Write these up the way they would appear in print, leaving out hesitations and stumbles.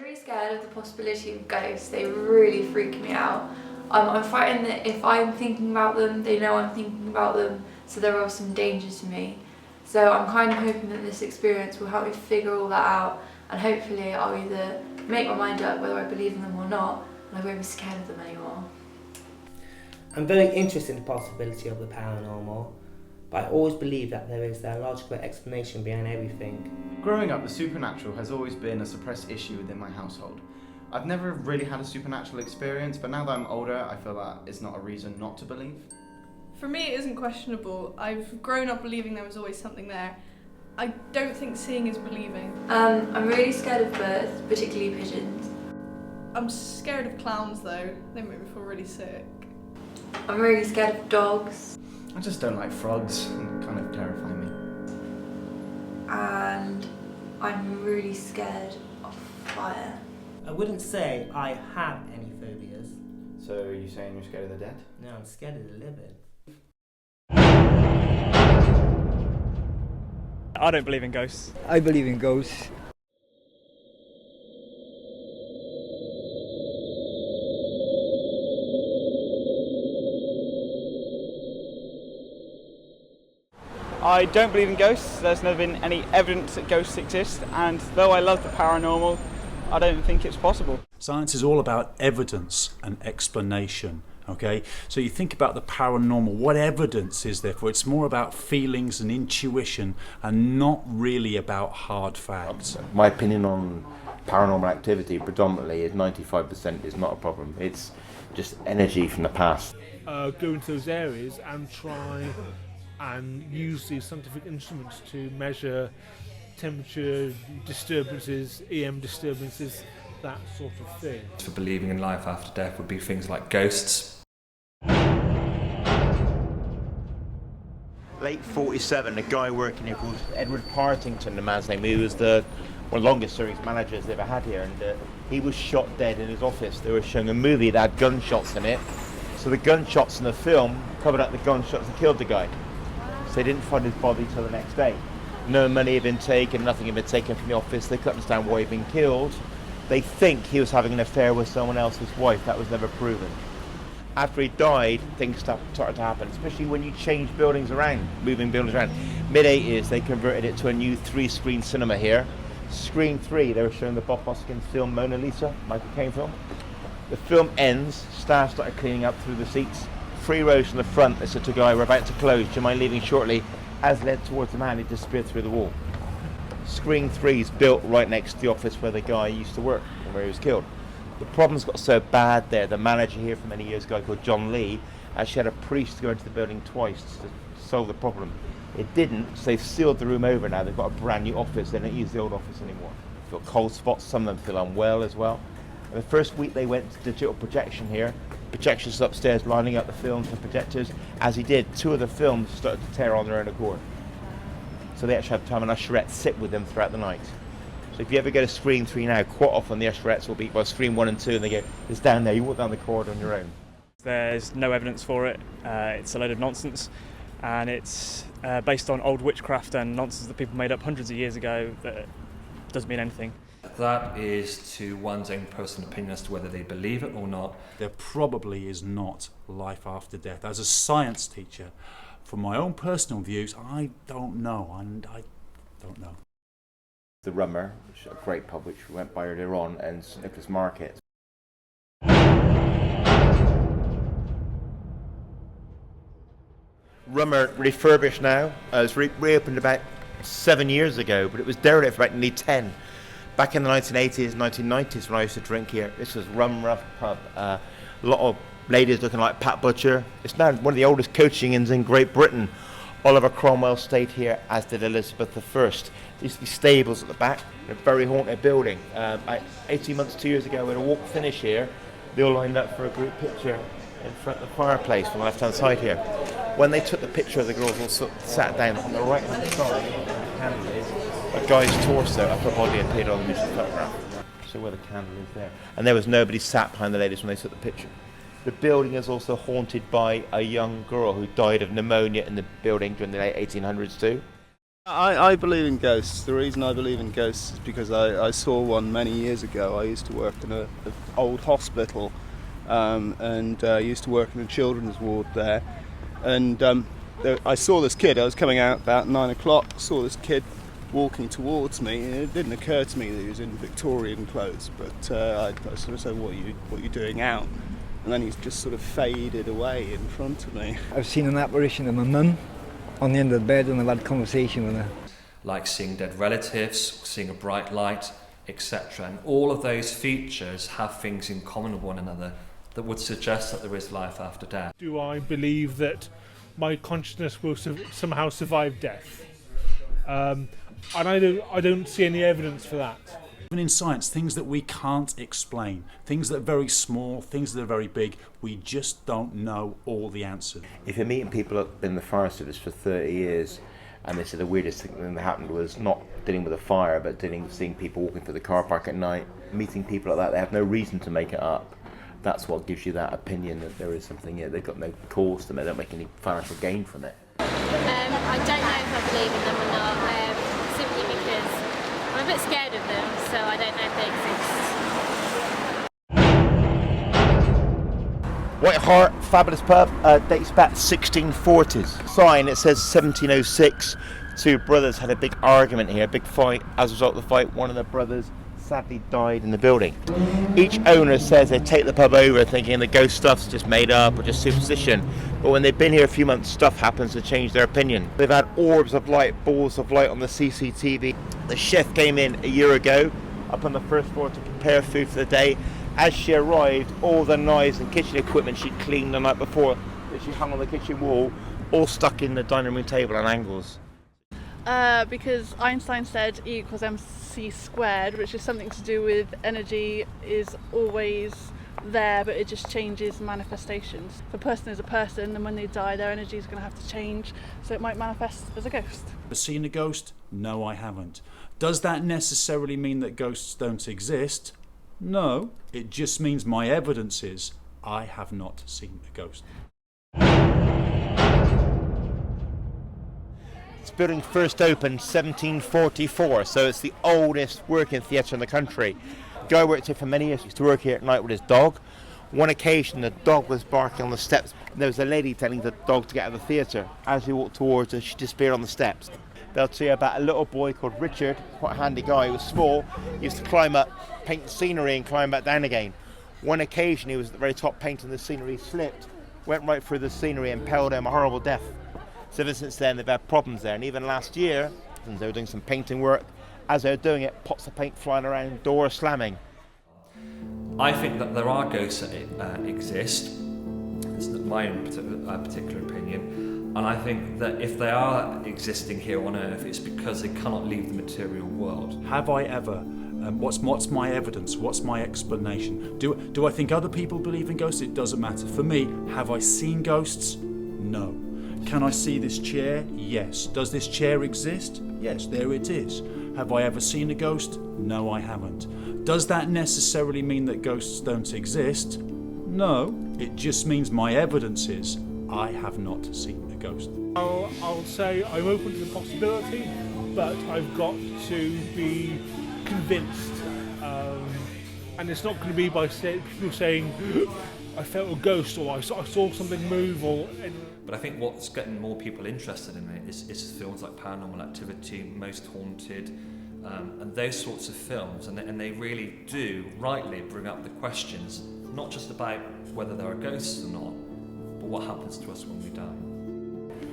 really scared of the possibility of ghosts. They really freak me out. I'm frightened that if I'm thinking about them, they know I'm thinking about them, so there are some dangers to me. So I'm kind of hoping that this experience will help me figure all that out, and hopefully I'll either make my mind up whether I believe in them or not, and I won't be scared of them anymore. I'm very interested in the possibility of the paranormal, but I always believe that there is a logical explanation behind everything. Growing up, the supernatural has always been a suppressed issue within my household. I've never really had a supernatural experience, but now that I'm older, I feel that it's not a reason not to believe. For me, it isn't questionable. I've grown up believing there was always something there. I don't think seeing is believing. I'm really scared of birds, particularly pigeons. I'm scared of clowns though. They make me feel really sick. I'm really scared of dogs. I just don't like frogs, and kind of terrify me. And I'm really scared of fire. I wouldn't say I have any phobias. So are you saying you're scared of the dead? No, I'm scared of the living. I don't believe in ghosts. I believe in ghosts. I don't believe in ghosts. There's never been any evidence that ghosts exist, and though I love the paranormal, I don't think it's possible. Science is all about evidence and explanation, okay? So you think about the paranormal, what evidence is there for? It's more about feelings and intuition and not really about hard facts. My opinion on paranormal activity predominantly is 95% is not a problem. It's just energy from the past. Go into those areas and try and use these scientific instruments to measure temperature disturbances, EM disturbances, that sort of thing. For believing in life after death would be things like ghosts. Late 47, a guy working here called Edward Partington, the man's name, who was one of the longest serving managers they ever had here, and he was shot dead in his office. They were showing a movie that had gunshots in it, so the gunshots in the film covered up the gunshots and killed the guy. So they didn't find his body till the next day. No money had been taken, nothing had been taken from the office. They couldn't understand why he'd been killed. They think he was having an affair with someone else's wife. That was never proven. After he died, things started to happen, especially when you change buildings around, moving buildings around. Mid-80s, they converted it to a new 3-screen cinema here. Screen 3, they were showing the Bob Hoskins film Mona Lisa, Michael Caine film. The film ends, staff started cleaning up through the seats. 3 rows from the front, they said to a guy, "We're about to close, do you mind leaving shortly?" As led towards the man, he disappeared through the wall. Screen 3 is built right next to the office where the guy used to work and where he was killed. The problems got so bad there, the manager here for many years, a guy called John Lee, actually had a priest go into the building twice to solve the problem. It didn't, so they've sealed the room over now. They've got a brand new office. They don't use the old office anymore. They've got cold spots, some of them feel unwell as well. And the first week they went to digital projection here, projections upstairs lining up the films and projectors. As he did, 2 of the films started to tear on their own accord. So they actually have time an usherette sit with them throughout the night. So if you ever go to screen 3 now, quite often the usherettes will be, well, screen 1 and 2, and they go, "It's down there, you walk down the corridor on your own." There's no evidence for it. It's a load of nonsense, and it's based on old witchcraft and nonsense that people made up hundreds of years ago that doesn't mean anything. That is to one's own personal opinion as to whether they believe it or not. There probably is not life after death. As a science teacher, from my own personal views, I don't know, and I don't know. The Rummer, which is a great pub which we went by earlier on, and St Nicholas Market. Rummer refurbished now. It was reopened about 7 years ago, but it was derelict for about nearly 10. Back in the 1980s, 1990s, when I used to drink here, this was Rum Rough Pub. A lot of ladies looking like Pat Butcher. It's now one of the oldest coaching inns in Great Britain. Oliver Cromwell stayed here, as did Elizabeth I. There used to be stables at the back, a very haunted building. 18 months, 2 years ago, we had a walk finish here. They all lined up for a group picture in front of the fireplace on the left-hand side here. When they took the picture, the girls all sat down on the right-hand side, where the candle is, a guy's torso, upper body appeared on the initial photograph. So where the candle is there. And there was nobody sat behind the ladies when they took the picture. The building is also haunted by a young girl who died of pneumonia in the building during the late 1800s too. I believe in ghosts. The reason I believe in ghosts is because I saw one many years ago. I used to work in an old hospital, and I used to work in a children's ward there. And I saw this kid. I was coming out about 9 o'clock, saw this kid walking towards me, and it didn't occur to me that he was in Victorian clothes, but I sort of said, what are you doing out? And then he's just sort of faded away in front of me. I've seen an apparition of my mum on the end of the bed, and I've had a conversation with her. Like seeing dead relatives, seeing a bright light, etc. And all of those features have things in common with one another that would suggest that there is life after death. Do I believe that my consciousness will somehow survive death? And I don't see any evidence for that. Even in science, things that we can't explain, things that are very small, things that are very big, we just don't know all the answers. If you're meeting people up in the fire service for 30 years and they say the weirdest thing that happened was not dealing with a fire but seeing people walking through the car park at night, meeting people like that, they have no reason to make it up. That's what gives you that opinion that there is something here. They've got no cause to them, they don't make any financial gain from it. I don't know if I believe in them or not, simply because I'm a bit scared of them, so I don't know if they exist. White Hart, fabulous pub, dates back 1640s. Sign, it says 1706. Two brothers had a big argument here, a big fight. As a result of the fight, one of the brothers sadly died in the building. Each owner says they take the pub over thinking the ghost stuff's just made up or just superstition. But when they've been here a few months, stuff happens to change their opinion. They've had orbs of light, balls of light on the CCTV. The chef came in a year ago up on the first floor to prepare food for the day. As she arrived, all the knives and kitchen equipment she'd cleaned the night before that she hung on the kitchen wall, all stuck in the dining room table at angles. Because Einstein said E equals mc squared, which is something to do with energy is always there, but it just changes manifestations. If a person is a person, and when they die, their energy is going to have to change, so it might manifest as a ghost. Have seen a ghost? No, I haven't. Does that necessarily mean that ghosts don't exist? No, it just means my evidence is I have not seen a ghost. This building first opened 1744, so it's the oldest working theatre in the country. The guy worked here for many years, used to work here at night with his dog. One occasion the dog was barking on the steps, and there was a lady telling the dog to get out of the theatre. As he walked towards her, she disappeared on the steps. They'll tell you about a little boy called Richard, quite a handy guy. He was small, he used to climb up, paint scenery and climb back down again. One occasion he was at the very top painting the scenery, slipped, went right through the scenery and impaled him a horrible death. So ever since then they've had problems there, and even last year, when they were doing some painting work, as they were doing it, pots of paint flying around, doors slamming. I think that there are ghosts that exist. This is my own particular opinion. And I think that if they are existing here on Earth, it's because they cannot leave the material world. Have I ever? What's my evidence? What's my explanation? Do I think other people believe in ghosts? It doesn't matter. For me, have I seen ghosts? No. Can I see this chair? Yes. Does this chair exist? Yes, there it is. Have I ever seen a ghost? No, I haven't. Does that necessarily mean that ghosts don't exist? No. It just means my evidence is I have not seen a ghost. I'll say I'm open to the possibility, but I've got to be convinced. And it's not going to be by people saying, I felt a ghost, or I saw something move, or... But I think what's getting more people interested in it is films like Paranormal Activity, Most Haunted, and those sorts of films, and they really do, rightly, bring up the questions, not just about whether there are ghosts or not, but what happens to us when we die.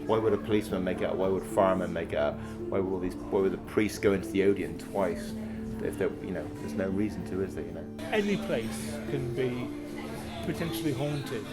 Why would a policeman make it up? Why would firemen make it up? Why would the priests go into the Odeon twice? If there's no reason to, is there? Any place can be potentially haunted.